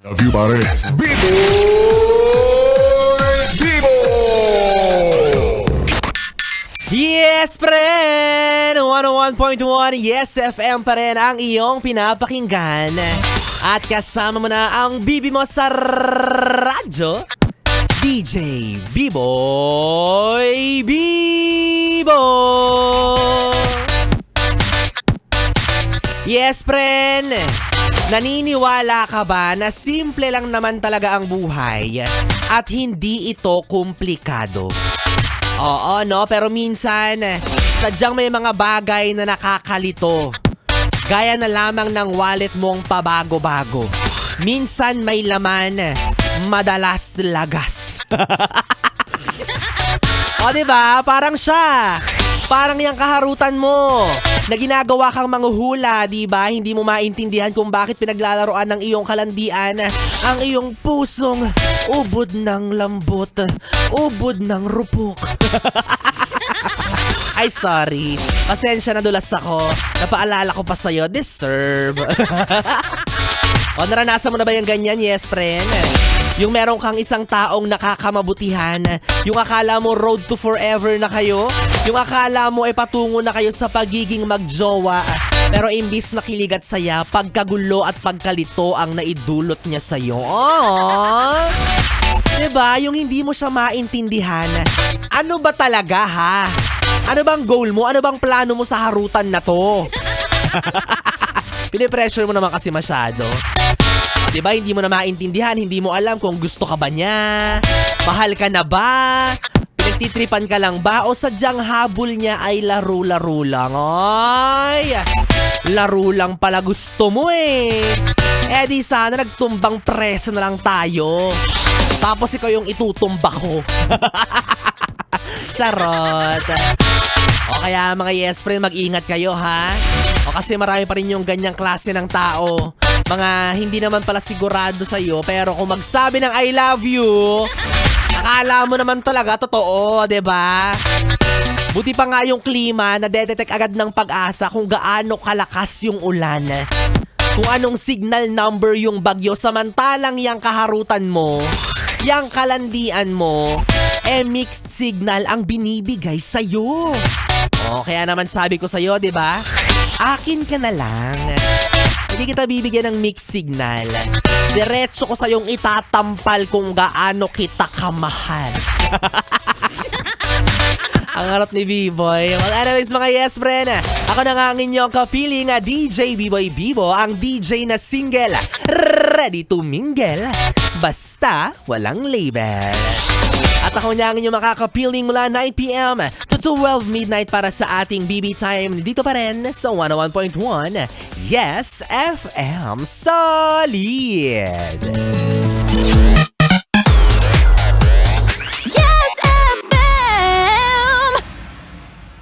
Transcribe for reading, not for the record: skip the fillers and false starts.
Love you, pare. Bibo! Bibo! Yes, friend! 101.1 Yes FM pa rin ang iyong pinapakinggan. At kasama mo na ang bibi mo sa radyo, DJ Biboy Bibo! Yes, friend! Naniniwala ka ba na simple lang naman talaga ang buhay at hindi ito komplikado? Oo, no? Pero minsan, sadyang may mga bagay na nakakalito. Gaya na lamang ng wallet mong pabago-bago. Minsan may laman, madalas lagas. O, diba? Parang siya. Parang yung kaharutan mo na ginagawa kang manghuhula, diba? Hindi mo maintindihan kung bakit pinaglalaroan ng iyong kalandian ang iyong pusong ubod ng lambot, ubod ng rupok. Ay, sorry. Pasensya na, dulas ako. Napaalala ko pa sa'yo, deserve. O, naranasan mo na ba yung ganyan? Yes, friend. Yung meron kang isang taong nakakamabutihan, yung akala mo road to forever na kayo, yung akala mo ay patungo na kayo sa pagiging magjowa, pero imbis na kilig at saya, pagkagulo at pagkalito ang naidulot niya sa'yo. Oh! Diba? Yung hindi mo siya maintindihan. Ano ba talaga, ha? Ano bang goal mo? Ano bang plano mo sa harutan na to? Pinipressure mo naman kasi masyado. Diba, hindi mo na maintindihan, hindi mo alam kung gusto ka ba niya, mahal ka na ba, pinagtitripan ka lang ba, o sadyang habol niya ay laro-laro lang. Ay, laro lang pala gusto mo eh. Eh di sana nagtumbang preso na lang tayo. Tapos ikaw yung itutumba ko. Charot. O kaya mga yes friend, mag-ingat kayo ha. O kasi marami pa rin yung ganyang klase ng tao. Mga hindi naman pala sigurado sa'yo, pero kung magsabi ng I love you, akala mo naman talaga totoo, diba? Buti pa nga yung klima na detect agad ng Pag-asa kung gaano kalakas yung ulan. Kung anong signal number yung bagyo, samantalang yung kaharutan mo, yung kalandian mo, mixed signal ang binibigay sa'yo. O kaya naman sabi ko sa'yo, diba? Akin ka na lang. Hindi kita bibigyan ng mixed signal. Diretso ko sa'yong itatampal kung gaano kita kamahal. Ang harap ni B-Boy. Well, anyways mga yes friend, ako na nga ang inyong kapiling DJ B-Boy Bibo, ang DJ na single, ready to mingle, basta walang label. At ako niya ang inyong makakapiling mula 9pm to 12 midnight para sa ating BB Time dito pa rin sa 101.1 Yes FM Solid.